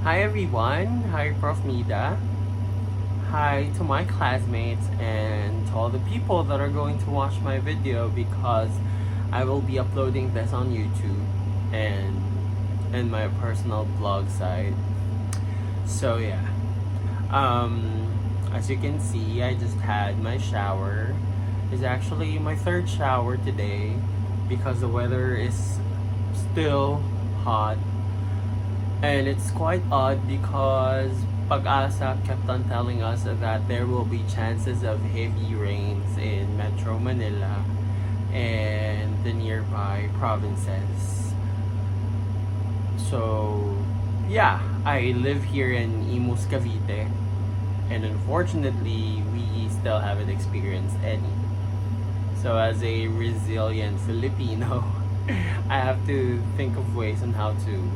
Hi everyone, hi Prof. Mida, hi to my classmates and to all the people that are going to watch my video because I will be uploading this on YouTube and my personal blog site. So yeah, as you can see, I just had my shower. It's actually my third shower today because the weather is still hot. And it's quite odd because Pag-asa kept on telling us that there will be chances of heavy rains in Metro Manila and the nearby provinces. So, yeah, I live here in Imus, Cavite, and unfortunately, we still haven't experienced any. So, as a resilient Filipino, I have to think of ways on how to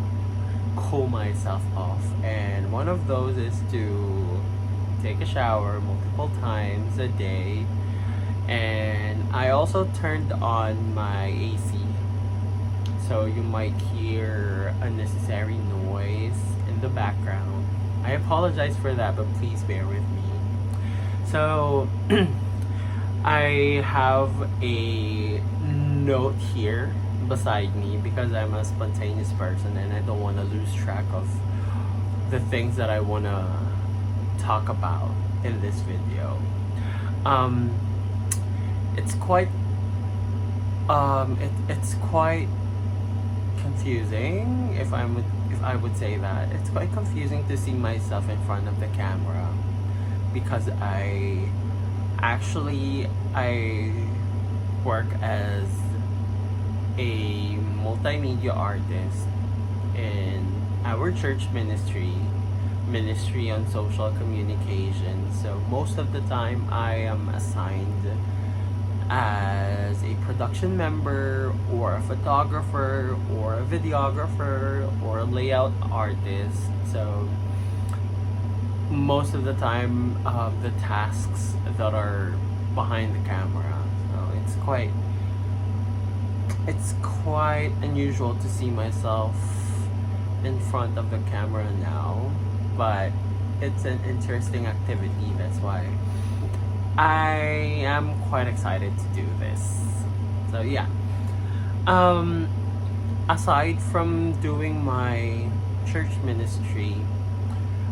cool myself off, and one of those is to take a shower multiple times a day. And I also turned on my AC, so you might hear unnecessary noise in the background. I apologize for that, but please bear with me. So I have a note here beside me because I'm a spontaneous person and I don't want to lose track of the things that I want to talk about in this video. It's quite it's quite confusing if I would say that. It's quite confusing to see myself in front of the camera because I work as a multimedia artist in our church ministry on social communication. So most of the time I am assigned as a production member or a photographer or a videographer or a layout artist. So most of the time the tasks that are behind the camera. So it's quite unusual to see myself in front of the camera now, but it's an interesting activity. That's why I am quite excited to do this. So yeah, aside from doing my church ministry,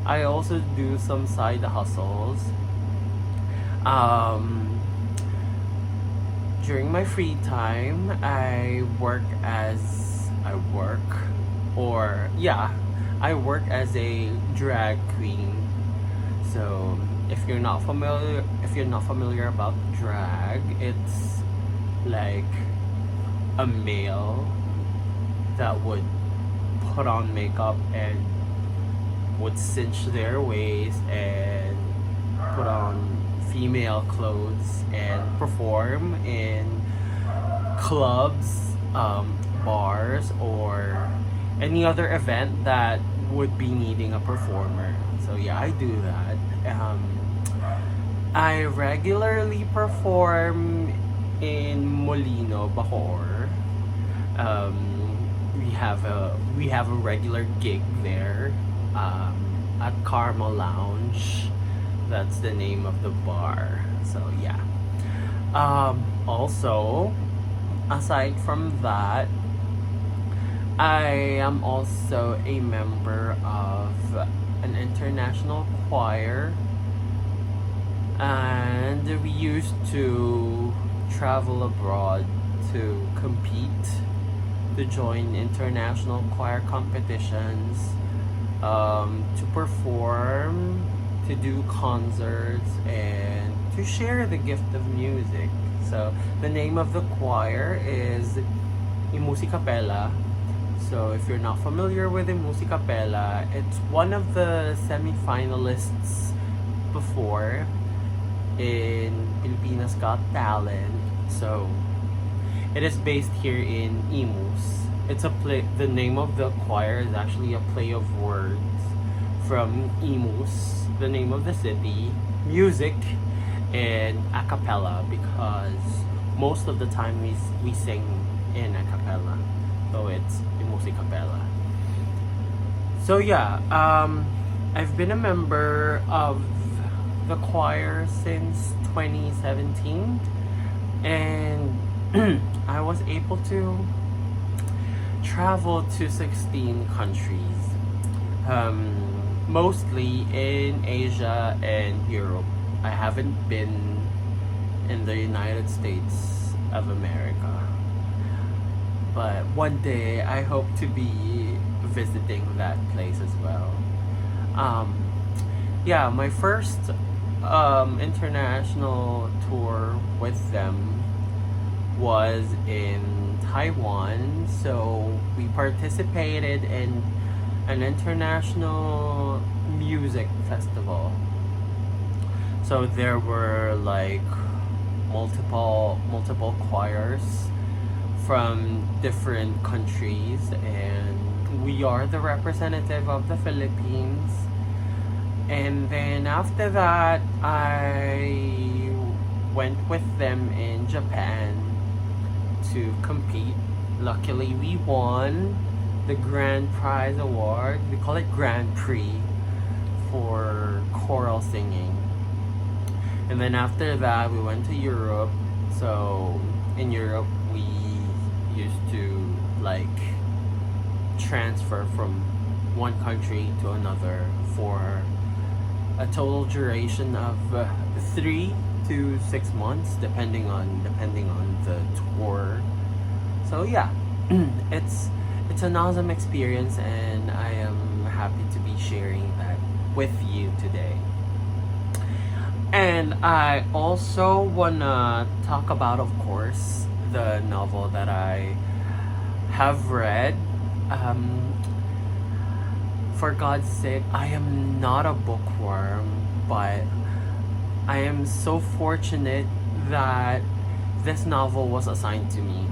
I also do some side hustles. During my free time, I work as a drag queen. So if you're not familiar about drag, it's like a male that would put on makeup and would cinch their waist and put on female clothes and perform in clubs, bars, or any other event that would be needing a performer. So yeah, I do that. I regularly perform in Molino, Bacoor. We have a regular gig there at Karma Lounge. That's the name of the bar. So yeah. Also, aside from that, I am also a member of an international choir, and we used to travel abroad to compete, to join international choir competitions, to perform, to do concerts, and to share the gift of music. So the name of the choir is Imusicapella. So if you're not familiar with Imusicapella, it's one of the semi-finalists before in Pilipinas Got Talent. So it is based here in Imus. It's a play. The name of the choir is actually a play of words from Imus, the name of the city, music, and a cappella, because most of the time we sing in a cappella. So it's Imusicapella. So yeah, I've been a member of the choir since 2017, and I was able to travel to 16 countries, mostly in Asia and Europe. I haven't been in the United States of America, but one day I hope to be visiting that place as well. Um, yeah, my first international tour with them was in Taiwan. So we participated in an international music festival. So there were like multiple choirs from different countries, and we are the representative of the Philippines. And then after that, I went with them in Japan to compete. Luckily, we won the Grand Prize Award. We call it Grand Prix for choral singing. And then after that, we went to Europe. So in Europe, we used to like transfer from one country to another for a total duration of 3 to 6 months, depending on the tour. So yeah, it's an awesome experience, and I am happy to be sharing that with you today. And I also wanna talk about, of course, the novel that I have read. For God's sake, I am not a bookworm, but I am so fortunate that this novel was assigned to me.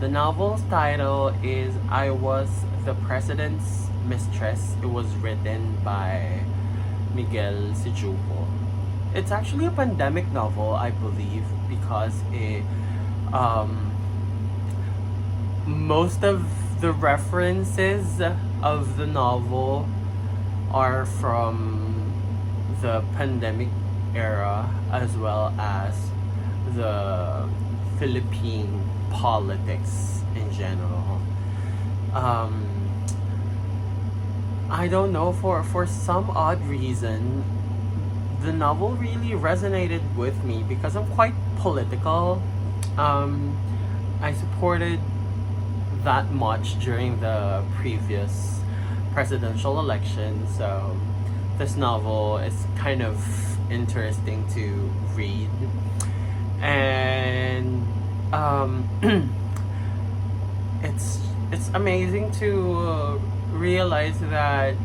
The novel's title is I Was the President's Mistress. It was written by Miguel Sijupo. It's actually a pandemic novel, I believe, because most of the references of the novel are from the pandemic era, as well as the Philippine politics in general. I don't know, for some odd reason, the novel really resonated with me because I'm quite political. I supported that much during the previous presidential election, so this novel is kind of interesting to read. And it's amazing to realize that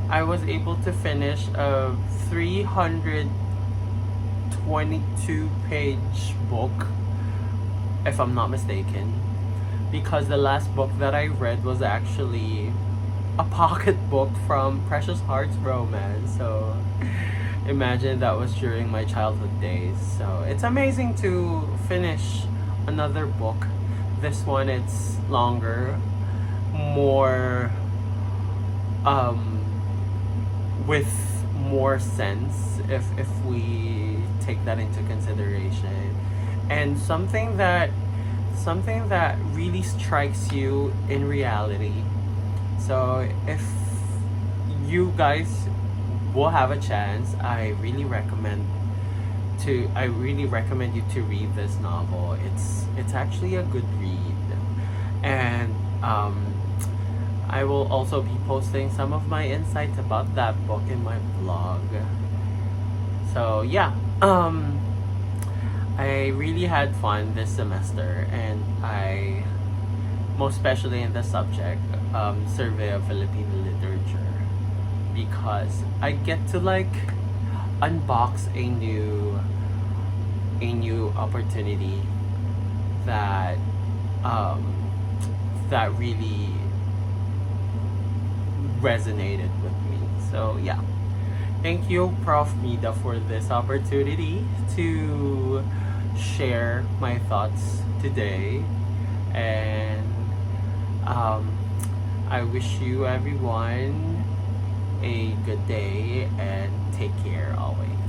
I was able to finish a 322 page book, if I'm not mistaken, because the last book that I read was actually a pocket book from Precious Hearts Romance. So imagine that was during my childhood days. So it's amazing to finish another book. This one, it's longer, more with more sense, if we take that into consideration, and something that really strikes you in reality. So if you guys will have a chance, I really recommend you to read this novel. It's actually a good read, and I will also be posting some of my insights about that book in my blog. So yeah, I really had fun this semester, and I, most especially in the subject, Survey of Philippine Literature, because I get to like unbox a new opportunity that that really resonated with me. So yeah, thank you, Prof. Mida, for this opportunity to share my thoughts today, and I wish you everyone good day and take care always.